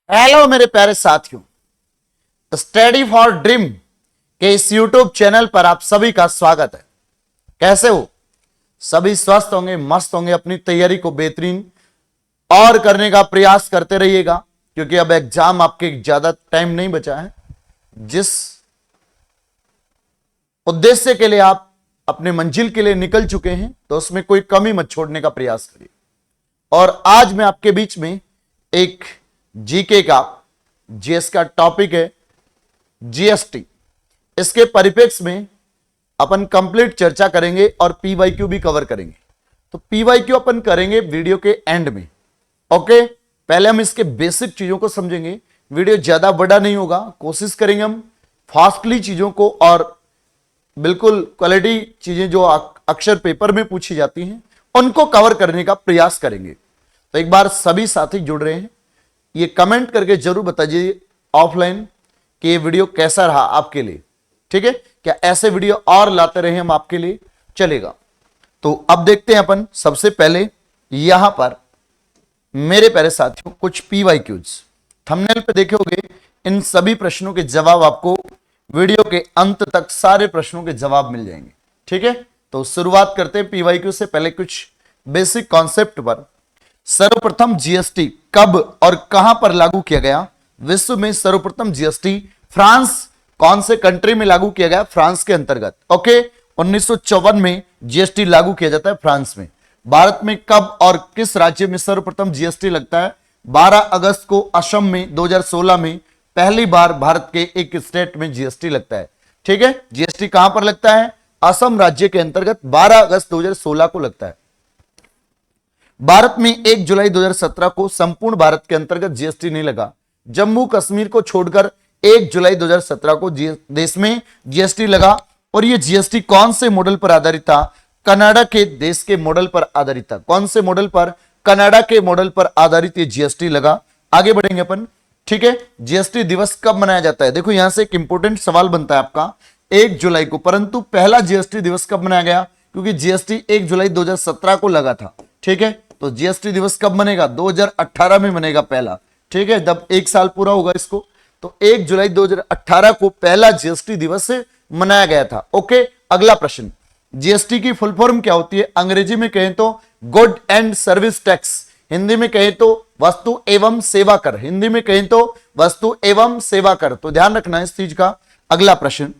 Hello मेरे प्यारे साथियों, स्टडी फॉर ड्रीम के इस यूट्यूब चैनल पर आप सभी का स्वागत है। कैसे हो? सभी स्वस्थ होंगे, मस्त होंगे, अपनी तैयारी को बेहतरीन और करने का प्रयास करते रहिएगा, क्योंकि अब एग्जाम आपके ज्यादा टाइम नहीं बचा है। जिस उद्देश्य के लिए आप अपने मंजिल के लिए निकल चुके हैं, तो उसमें कोई कमी मत छोड़ने का प्रयास करिए। और आज मैं आपके बीच में एक जीके का जीएस का टॉपिक है जीएसटी। इसके परिप्रेक्ष्य में अपन कंप्लीट चर्चा करेंगे और पीवाईक्यू भी कवर करेंगे। तो पीवाईक्यू अपन करेंगे वीडियो के एंड में। ओके, पहले हम इसके बेसिक चीजों को समझेंगे। वीडियो ज्यादा बड़ा नहीं होगा, कोशिश करेंगे हम फास्टली चीजों को और बिल्कुल क्वालिटी चीजें जो अक्सर पेपर में पूछी जाती हैं उनको कवर करने का प्रयास करेंगे। तो एक बार सभी साथी जुड़ रहे हैं, ये कमेंट करके जरूर बताइए ऑफलाइन कि ये वीडियो कैसा रहा आपके लिए। ठीक है, क्या ऐसे वीडियो और लाते रहे हम आपके लिए? चलेगा। तो अब देखते हैं अपन सबसे पहले यहां पर मेरे प्यारे साथियों कुछ पीवाईक्यूज थंबनेल पे देखे होंगे। इन सभी प्रश्नों के जवाब आपको वीडियो के अंत तक सारे प्रश्नों के जवाब मिल जाएंगे। ठीक है, तो शुरुआत करते हैं पीवाईक्यू से पहले कुछ बेसिक कॉन्सेप्ट पर। सर्वप्रथम जीएसटी कब और कहां पर लागू किया गया? विश्व में सर्वप्रथम जीएसटी फ्रांस कौन से कंट्री में लागू किया गया? फ्रांस के अंतर्गत। ओके, 1954 में जीएसटी लागू किया जाता है फ्रांस में। भारत में कब और किस राज्य में सर्वप्रथम जीएसटी लगता है? 12 अगस्त को असम में 2016 में पहली बार भारत के एक स्टेट में जीएसटी लगता है। ठीक है, जीएसटी कहां पर लगता है? असम राज्य के अंतर्गत 12 अगस्त 2016 को लगता है। भारत में 1 जुलाई 2017 को संपूर्ण भारत के अंतर्गत जीएसटी नहीं लगा। जम्मू कश्मीर को छोड़कर 1 जुलाई 2017 को देश में जीएसटी लगा। और यह जीएसटी कौन से मॉडल पर आधारित था? कनाडा के देश के मॉडल पर आधारित था। कौन से मॉडल पर? कनाडा के मॉडल पर आधारित यह जीएसटी लगा। आगे बढ़ेंगे अपन। ठीक है, जीएसटी दिवस कब मनाया जाता है? देखो यहां से एक इंपॉर्टेंट सवाल बनता है आपका 1 जुलाई को, परंतु पहला जीएसटी दिवस कब मनाया गया? क्योंकि जीएसटी 1 जुलाई 2017 को लगा था। ठीक है, तो जीएसटी दिवस कब बनेगा? 2018 में बनेगा पहला। ठीक है, जब एक साल पूरा होगा इसको, तो 1 जुलाई 2018 को पहला जीएसटी दिवस मनाया गया था। ओके, अगला प्रश्न, जीएसटी की फुल फॉर्म क्या होती है? अंग्रेजी में कहें तो good and service tax, Hindi में कहें तो वस्तु एवं सेवा कर। हिंदी में कहें तो वस्तु एवं सेवा कर। तो ध्यान रखना इस चीज का। अगला प्रश्न,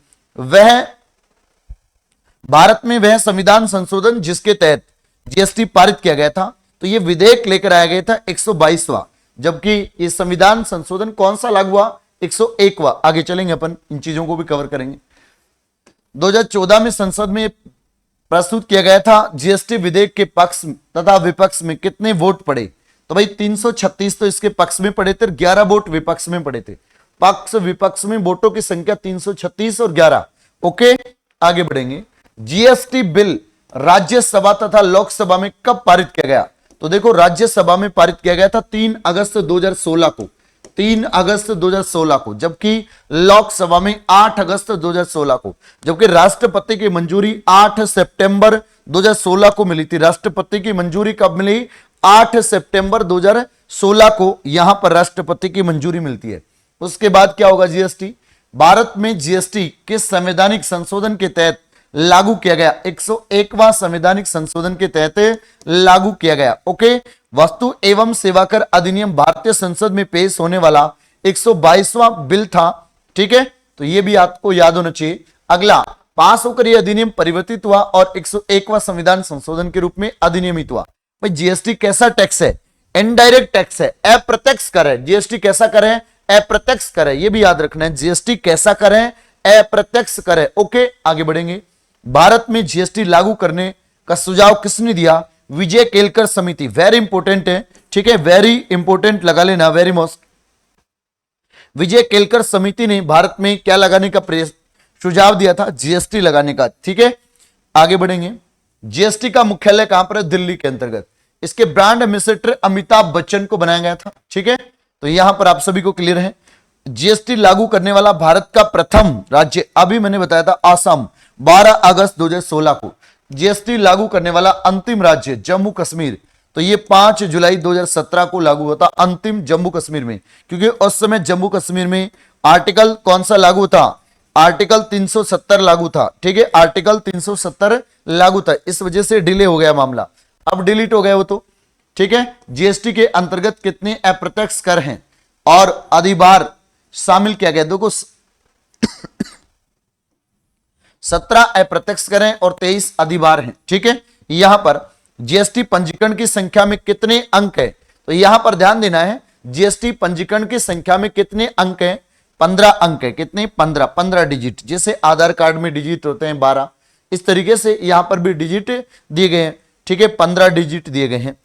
भारत में वह संविधान संशोधन जिसके तहत जीएसटी पारित किया गया था। तो ये विधेयक लेकर आया गया था 122वां, जबकि ये संविधान संशोधन कौन सा लागू हुआ? 101वां। आगे चलेंगे अपन, इन चीजों को भी कवर करेंगे। 2014 में संसद में प्रस्तुत किया गया था जीएसटी विधेयक के पक्ष तथा विपक्ष में कितने वोट पड़े? तो भाई 336 तो इसके पक्ष में पड़े थे, 11 वोट विपक्ष में पड़े थे। पक्ष विपक्ष में वोटों की संख्या 336 और 11। ओके, आगे बढ़ेंगे। जीएसटी बिल राज्यसभा तथा लोकसभा में कब पारित किया गया? तो देखो राज्यसभा में पारित किया गया था 3 अगस्त 2016 को। 3 अगस्त 2016 को, जबकि लोकसभा में 8 अगस्त 2016 को। जबकि राष्ट्रपति की मंजूरी 8 सितंबर 2016 को मिली थी। राष्ट्रपति की मंजूरी कब मिली? 8 सितंबर 2016 को यहां पर राष्ट्रपति की मंजूरी मिलती है। उसके बाद क्या होगा? जीएसटी। भारत में जीएसटी किस संवैधानिक संशोधन के तहत लागू किया गया? 101वां संवैधानिक संशोधन के तहत लागू किया गया। ओके, वस्तु एवं सेवा कर अधिनियम भारतीय संसद में पेश होने वाला 122वां बिल था। ठीक है, तो यह भी आपको याद होना चाहिए। अगला, पास होकर यह अधिनियम परिवर्तित हुआ और 101वां संविधान संशोधन के रूप में अधिनियमित हुआ। भाई जीएसटी कैसा टैक्स है? इनडायरेक्ट टैक्स है, अप्रत्यक्ष कर है। जीएसटी कैसा कर है? अप्रत्यक्ष कर है। यह भी याद रखना है, जीएसटी कैसा कर है? अप्रत्यक्ष कर है। ओके, आगे बढ़ेंगे। भारत में जीएसटी लागू करने का सुझाव किसने दिया? विजय केलकर समिति। वेरी इंपोर्टेंट है। ठीक है, वेरी इंपोर्टेंट लगा लेना, वेरी मोस्ट। विजय केलकर समिति ने भारत में क्या लगाने का सुझाव दिया था? जीएसटी लगाने का। ठीक है, आगे बढ़ेंगे। जीएसटी का मुख्यालय कहां पर है? दिल्ली के अंतर्गत। इसके ब्रांड एम्बेसडर अमिताभ बच्चन को बनाया गया था। ठीक है, तो यहां पर आप सभी को क्लियर है। जीएसटी लागू करने वाला भारत का प्रथम राज्य, अभी मैंने बताया था असम, 12 अगस्त 2016 को। जीएसटी लागू करने वाला अंतिम राज्य जम्मू कश्मीर, तो ये 5 जुलाई 2017 को लागू हुआ था अंतिम जम्मू कश्मीर में, क्योंकि उस समय जम्मू कश्मीर में आर्टिकल कौन सा लागू था, आर्टिकल 370 लागू था। ठीक है, आर्टिकल 370 लागू था, इस वजह से डिले हो गया मामला, अब डिलीट हो गया वो तो। ठीक है, जीएसटी के अंतर्गत कितने अप्रत्यक्ष कर हैं और अधिभार शामिल किया गया, देखो 17 अप्रत्यक्ष कर हैं और 23 अधिभार हैं। ठीक है, यहां पर जीएसटी पंजीकरण की संख्या में कितने अंक है, तो यहां पर ध्यान देना है, जीएसटी पंजीकरण की संख्या में कितने अंक हैं, 15 अंक है। कितने, 15 डिजिट, जैसे आधार कार्ड में डिजिट होते हैं 12, इस तरीके से यहां पर भी डिजिट दिए गए हैं। ठीक है, 15 डिजिट दिए गए हैं।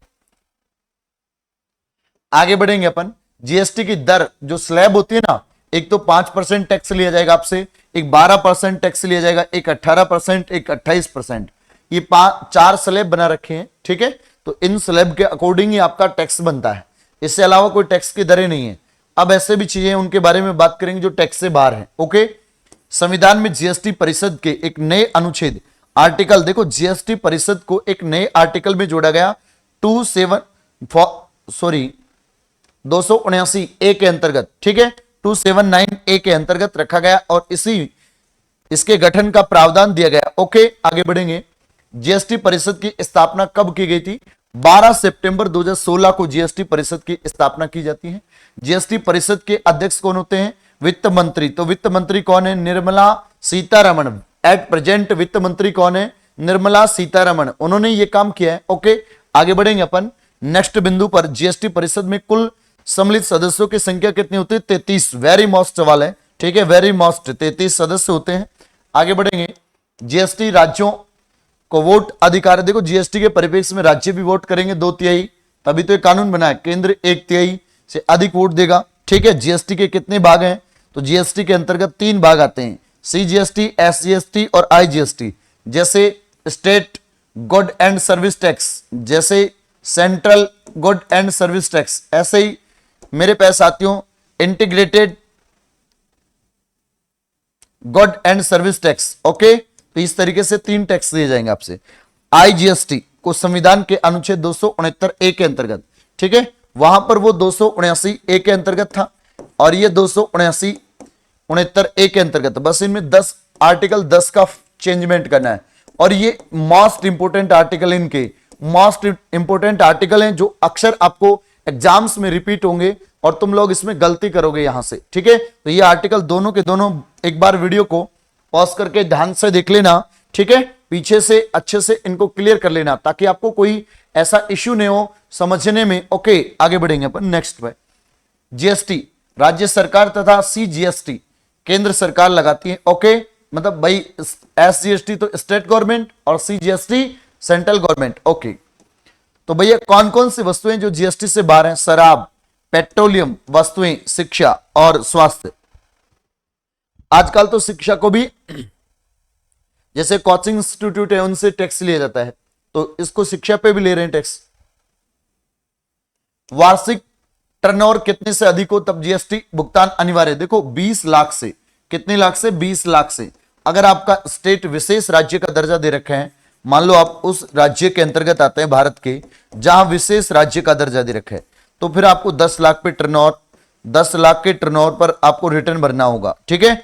आगे बढ़ेंगे अपन, जीएसटी की दर जो स्लैब होती है ना, एक तो 5% टैक्स लिया जाएगा आपसे, एक 12% टैक्स लिया जाएगा, एक 18%, एक 28%, ये 4 स्लैब बना रखे हैं। ठीक है, तो इन स्लैब के अकॉर्डिंग ही आपका टैक्स बनता है, इससे अलावा कोई टैक्स की दरें नहीं है। अब ऐसे भी चीजें उनके बारे में बात करेंगे जो टैक्स से बाहर है। ओके, संविधान में जीएसटी परिषद के एक नए अनुच्छेद आर्टिकल, देखो जीएसटी परिषद को एक नए आर्टिकल में जोड़ा गया 279 ए के अंतर्गत। ठीक है, 279 ए के अंतर्गत रखा गया और इसके गठन का प्रावधान दिया गया। ओके, आगे बढ़ेंगे, जीएसटी परिषद की स्थापना कब की गई थी, 12 सितंबर 2016 को जीएसटी परिषद की स्थापना की जाती है। जीएसटी परिषद के अध्यक्ष कौन होते हैं, वित्त मंत्री। तो वित्त मंत्री कौन है, निर्मला सीतारमण। एट प्रेजेंट वित्त मंत्री कौन है, निर्मला सीतारमण, उन्होंने ये काम किया है। ओके, आगे बढ़ेंगे अपन नेक्स्ट बिंदु पर, जीएसटी परिषद में कुल सम्मिलित सदस्यों की संख्या कितनी होती है, 33। वेरी मोस्ट सवाल है। ठीक है, वेरी मोस्ट 33 सदस्य होते हैं। आगे बढ़ेंगे, जीएसटी राज्यों को वोट अधिकार, देखो जीएसटी के परिप्रेक्ष्य में राज्य भी वोट करेंगे 2/3, तभी तो ये कानून बना है। केंद्र 1/3 से अधिक वोट देगा। ठीक है, जीएसटी के कितने भाग हैं, तो जीएसटी के अंतर्गत 3 भाग आते हैं, सीजीएसटी, एसजीएसटी और आईजीएसटी। जैसे state good and service tax, जैसे central good and service tax, ऐसे ही मेरे प्यारे साथियों integrated good and service tax. Okay, तो इस तरीके से 3 टैक्स दिए जाएंगे आपसे। आईजीएसटी को संविधान के अनुच्छेद 269 ए के अंतर्गत, ठीक है, वहां पर वो 279 ए के अंतर्गत था और ये 279 ए के अंतर्गत, बस इनमें 10 आर्टिकल 10 का चेंजमेंट करना है। और ये मोस्ट इंपोर्टेंट आर्टिकल, इनके मोस्ट इंपोर्टेंट आर्टिकल हैं जो अक्सर आपको एग्जाम्स में रिपीट होंगे और तुम लोग इसमें गलती करोगे यहां से। ठीक है, तो ये आर्टिकल दोनों के दोनों एक बार वीडियो को पॉज करके ध्यान से देख लेना। ठीक है, पीछे से अच्छे से इनको क्लियर कर लेना ताकि आपको कोई ऐसा इश्यू नहीं हो समझने में। ओके, आगे बढ़ेंगे अपन नेक्स्ट पे। जीएसटी राज्य सरकार तथा सीजीएसटी केंद्र सरकार लगाती है। ओके, मतलब भाई एसजीएसटी तो स्टेट गवर्नमेंट और सीजीएसटी सेंट्रल गवर्नमेंट। ओके, तो भैया कौन कौन सी वस्तुएं जो जीएसटी से बाहर हैं, शराब, पेट्रोलियम वस्तुएं, शिक्षा और स्वास्थ्य। आजकल तो शिक्षा को भी जैसे कोचिंग इंस्टीट्यूट है उनसे टैक्स लिया जाता है, तो इसको शिक्षा पे भी ले रहे हैं टैक्स। वार्षिक टर्नओवर कितने से अधिक हो तब जीएसटी भुगतान अनिवार्य। देखो 20 लाख से, कितने लाख से, 20 लाख से। अगर आपका स्टेट विशेष राज्य का दर्जा दे रखा है, मान लो आप उस राज्य के अंतर्गत आते हैं भारत के जहां विशेष राज्य का दर्जा दे रखा है, तो फिर आपको 10 लाख पे टर्नओवर, 10 लाख के टर्नओवर पर आपको रिटर्न भरना होगा। ठीक है,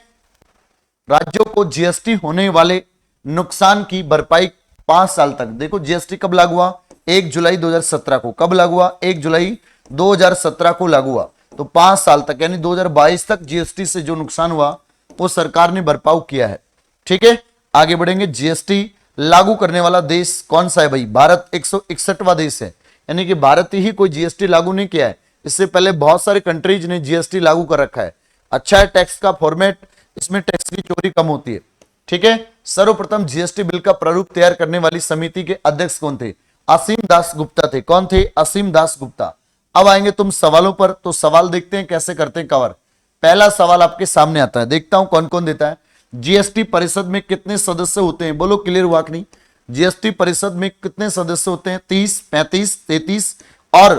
राज्यों को जीएसटी होने वाले नुकसान की भरपाई 5 साल तक। देखो जीएसटी कब लागू हुआ, 1 जुलाई 2017 को। कब लागू हुआ, 1 जुलाई 2017 को लागू हुआ। तो 5 साल तक यानी 2022 तक जीएसटी से जो नुकसान हुआ वो सरकार ने भरपाई किया है। ठीक है, आगे बढ़ेंगे। जीएसटी लागू करने वाला देश कौन सा है भाई, भारत 161वां देश है, यानी कि भारत ही कोई जीएसटी लागू नहीं किया है। इससे पहले बहुत सारे कंट्रीज ने जीएसटी लागू कर रखा है। अच्छा है टैक्स का फॉर्मेट, इसमें टैक्स की चोरी कम होती है। ठीक है, सर्वप्रथम जीएसटी बिल का प्रारूप तैयार करने वाली समिति के अध्यक्ष कौन थे, असीम दास गुप्ता थे। कौन थे, असीम दास गुप्ता। अब आएंगे तुम सवालों पर, तो सवाल देखते हैं कैसे करते हैं कवर। पहला सवाल आपके सामने आता है, देखता हूं कौन कौन देता है। जीएसटी परिषद में कितने सदस्य होते हैं, बोलो क्लियर हुआ कि नहीं। जीएसटी परिषद में कितने सदस्य होते हैं, 30, 35, 33 और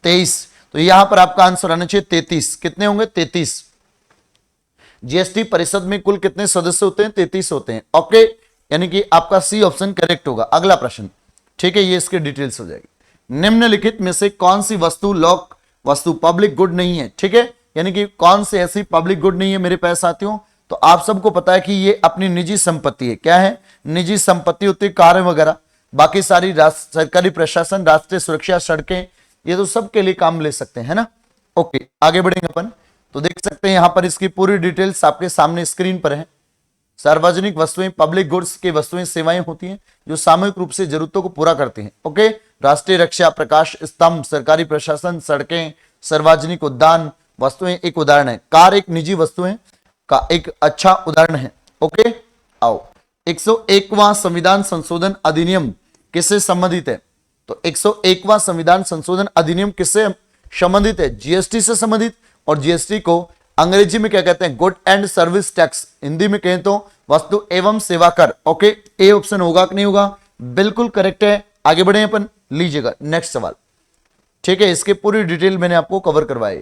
23। तो यहां पर आपका आंसर आना चाहिए 33। कितने होंगे, 33। जीएसटी परिषद में कुल कितने सदस्य होते हैं, 33 होते हैं। ओके, यानी कि आपका सी ऑप्शन करेक्ट होगा। अगला प्रश्न, ठीक है, ये इसके डिटेल्स हो जाएगी। निम्नलिखित में से कौन सी वस्तु पब्लिक गुड नहीं है, ठीक है, यानी कि कौन सी ऐसी पब्लिक गुड नहीं है मेरे प्यारे साथियों। तो आप सबको पता है कि ये अपनी निजी संपत्ति है। क्या है? निजी संपत्ति होती है, कार वगैरह, बाकी सारी सरकारी प्रशासन, राष्ट्रीय सुरक्षा, सड़कें, ये तो सबके लिए काम ले सकते हैं, है ना। ओके, आगे बढ़ेंगे अपन। तो देख सकते हैं यहां पर इसकी पूरी डिटेल्स आपके सामने स्क्रीन पर है। सार्वजनिक वस्तुएं, पब्लिक गुड्स की वस्तुएं, सेवाएं होती हैं जो सामूहिक रूप से जरूरतों को पूरा करती हैं। ओके, राष्ट्रीय रक्षा, प्रकाश स्तंभ, सरकारी प्रशासन, सड़कें, सार्वजनिक उद्यान वस्तुएं एक उदाहरण है। कार एक निजी वस्तुएं का एक अच्छा उदाहरण है। ओके, आओ 101वां संविधान संशोधन अधिनियम किससे संबंधित है? तो 101वां संविधान संशोधन अधिनियम किससे संबंधित है? जीएसटी से संबंधित। और जीएसटी को अंग्रेजी में क्या कहते हैं? Good and service tax. Hindi में कहें तो वस्तु एवं सेवा कर। ओके, ए ऑप्शन होगा कि नहीं होगा? बिल्कुल करेक्ट है। आगे बढ़े अपन, लीजिएगा नेक्स्ट सवाल, ठीक है। इसके पूरी डिटेल मैंने आपको कवर करवाई।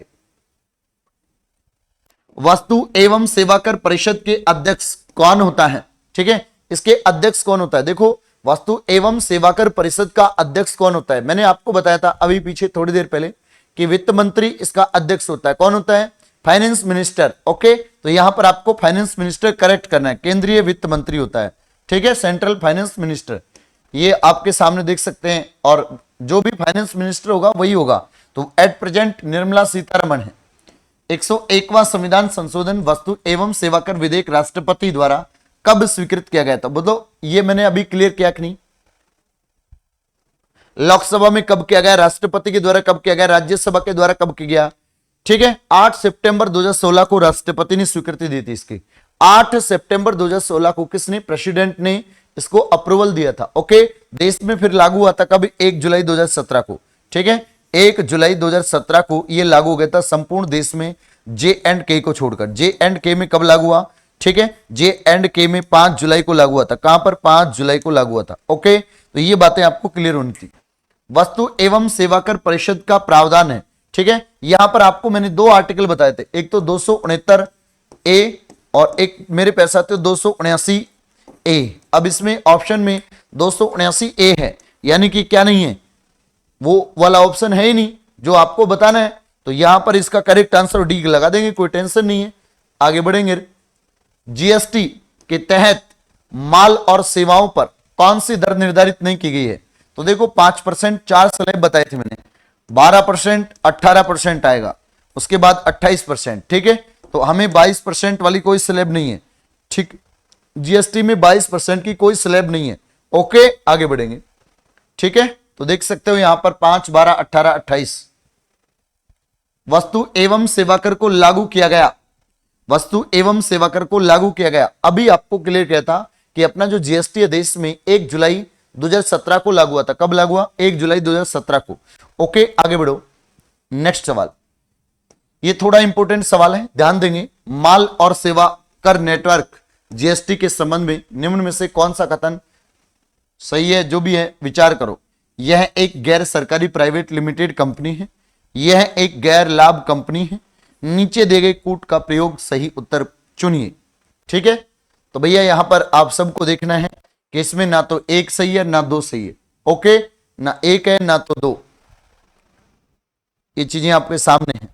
वस्तु एवं सेवा कर परिषद के अध्यक्ष कौन होता है? ठीक है, इसके अध्यक्ष कौन होता है? देखो, वस्तु एवं सेवा कर परिषद का अध्यक्ष कौन होता है? मैंने आपको बताया था अभी पीछे थोड़ी देर पहले कि वित्त मंत्री इसका अध्यक्ष होता है। कौन होता है? Finance minister. ओके, तो यहां पर आपको फाइनेंस मिनिस्टर करेक्ट करना है, केंद्रीय वित्त मंत्री होता है, ठीक है, सेंट्रल फाइनेंस मिनिस्टर। ये आपके सामने देख सकते हैं, और जो भी फाइनेंस मिनिस्टर होगा वही होगा। तो एट प्रेजेंट निर्मला सीतारमण है। 101वां संविधान संशोधन वस्तु एवं सेवा कर विधेयक राष्ट्रपति द्वारा कब स्वीकृत किया गया था? बोलो, ये मैंने अभी क्लियर किया कि नहीं? लोकसभा में कब किया गया, राष्ट्रपति के द्वारा कब किया गया, राज्यसभा के द्वारा कब किया गया? ठीक है, 8 सितंबर 2016 को राष्ट्रपति ने स्वीकृति दी थी इसकी। 8 सितंबर 2016 को किसने? प्रेसिडेंट ने इसको अप्रूवल दिया था। ओके, देश में फिर लागू हुआ था कब? 1 जुलाई 2017 को। ठीक है, 1 जुलाई 2017 को यह लागू हो गया था संपूर्ण देश में, जे एंड के को छोड़कर। जे एंड के में कब लागू हुआ? ठीक है, जे एंड के में 5 जुलाई को लागू हुआ था। कहां पर? 5 जुलाई को लागू हुआ था। ओके, तो ये बातें आपको क्लियर होनी थी। वस्तु एवं सेवा कर परिषद का प्रावधान है। ठीक है, यहां पर आपको मैंने 2 आर्टिकल बताए थे, एक तो 269 ए और एक मेरे पैसा थे 279 ए। अब इसमें ऑप्शन में 279 ए है, यानी कि क्या नहीं है, वो वाला ऑप्शन है ही नहीं जो आपको बताना है। तो यहां पर इसका करेक्ट आंसर डी लगा देंगे, कोई टेंशन नहीं है। आगे बढ़ेंगे। जीएसटी के तहत माल और सेवाओं पर कौन सी दर निर्धारित नहीं की गई है? तो देखो 5%, 4 स्लैब बताए थे मैंने, 12%, 18% आएगा, उसके बाद 28%। ठीक है, तो हमें 22% वाली कोई स्लैब नहीं है। ठीक, जीएसटी में 22% की कोई स्लैब नहीं है। ओके, आगे बढ़ेंगे। ठीक है, तो देख सकते हो यहां पर 5, 12, 18, 28 वस्तु एवं सेवा कर को लागू किया गया। वस्तु एवं सेवा कर को लागू किया गया। अभी आपको क्लियर किया था कि अपना जो जीएसटी है देश में 1 जुलाई 2017 को लागू हुआ था। कब लागू हुआ? 1 जुलाई 2017 को। ओके, आगे बढ़ो। नेक्स्ट सवाल, ये थोड़ा इंपॉर्टेंट सवाल है, ध्यान देंगे। माल और सेवा कर नेटवर्क जीएसटी के संबंध में निम्न में से कौन सा कथन सही है? जो भी है विचार करो। यह एक गैर सरकारी प्राइवेट लिमिटेड कंपनी है, यह एक गैर लाभ कंपनी है, नीचे दिए गए कूट का प्रयोग सही उत्तर चुनिए। ठीक है, तो भैया यहां पर आप सबको देखना है कि इसमें ना तो 1 सही है ना 2 सही है। ओके, ना 1 है ना तो 2, ये चीजें आपके सामने हैं।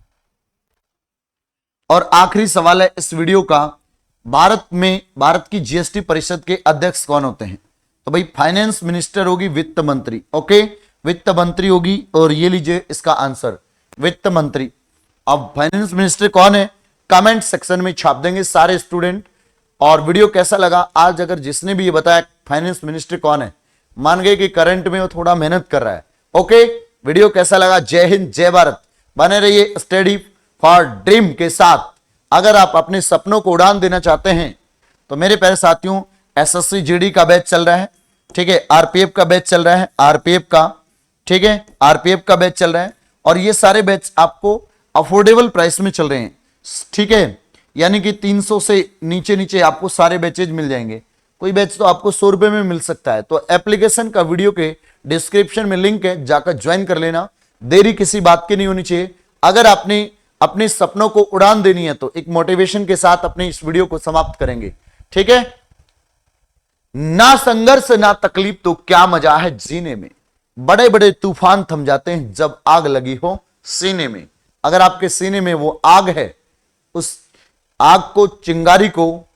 और आखिरी सवाल है इस वीडियो का, भारत की जीएसटी परिषद के अध्यक्ष कौन होते हैं? तो भाई फाइनेंस मिनिस्टर होगी, वित्त मंत्री। ओके, वित्त मंत्री होगी, और ये लीजिए इसका आंसर, वित्त मंत्री। अब फाइनेंस मिनिस्टर कौन है? कमेंट सेक्शन में छाप देंगे सारे स्टूडेंट। और वीडियो कैसा लगा? आज अगर जिसने भी ये बताया फाइनेंस मिनिस्टर कौन है, मान गए कि करंट में वो थोड़ा मेहनत कर रहा है। ओके, वीडियो कैसा लगा? जय हिंद, जय भारत। बने रहिए स्टडी फॉर ड्रीम के साथ। अगर आप अपने सपनों को उड़ान देना चाहते हैं तो मेरे प्यारे साथियों, एसएससी जीडी का बैच चल रहा है। ठीक है, आरपीएफ का बैच चल रहा है, आरपीएफ का, ठीक है, आरपीएफ का बैच चल रहा है। और ये सारे बैच आपको अफोर्डेबल प्राइस में चल रहे हैं। ठीक है, यानी कि 300 से नीचे नीचे आपको सारे बैचेज मिल जाएंगे। कोई बैच तो आपको 100 रुपए में मिल सकता है। तो एप्लीकेशन का वीडियो के डिस्क्रिप्शन में लिंक है, जाकर ज्वाइन कर लेना। देरी किसी बात की नहीं होनी चाहिए। अगर आपने अपने सपनों को उड़ान देनी है तो एक मोटिवेशन के साथ अपने इस वीडियो को समाप्त करेंगे। ठीक है, ना संघर्ष ना तकलीफ तो क्या मजा है जीने में। बड़े बड़े तूफान थम जाते हैं जब आग लगी हो सीने में। अगर आपके सीने में वो आग है, उस आग को, चिंगारी को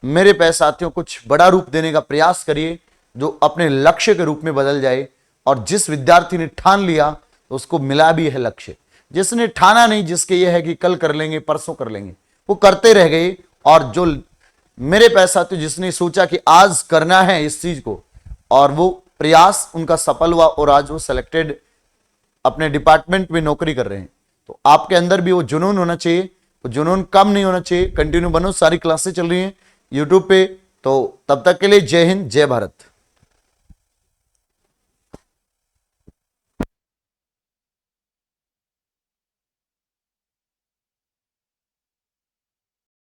मेरे प्यारे साथियों कुछ बड़ा रूप देने का प्रयास करिए, जो अपने लक्ष्य के रूप में बदल जाए। और जिस विद्यार्थी ने ठान लिया तो उसको मिला भी है लक्ष्य। जिसने ठाना नहीं, जिसके यह है कि कल कर लेंगे, परसों कर लेंगे, वो करते रह गए। और जो मेरे प्यारे साथियों जिसने सोचा कि आज करना है इस चीज को, और वो प्रयास उनका सफल हुआ और आज वो सिलेक्टेड अपने डिपार्टमेंट में नौकरी कर रहे हैं। तो आपके अंदर भी वो जुनून होना चाहिए, वो जुनून कम नहीं होना चाहिए। कंटिन्यू बनो, सारी क्लासेस चल रही हैं यूट्यूब पे। तो तब तक के लिए जय हिंद, जय भारत।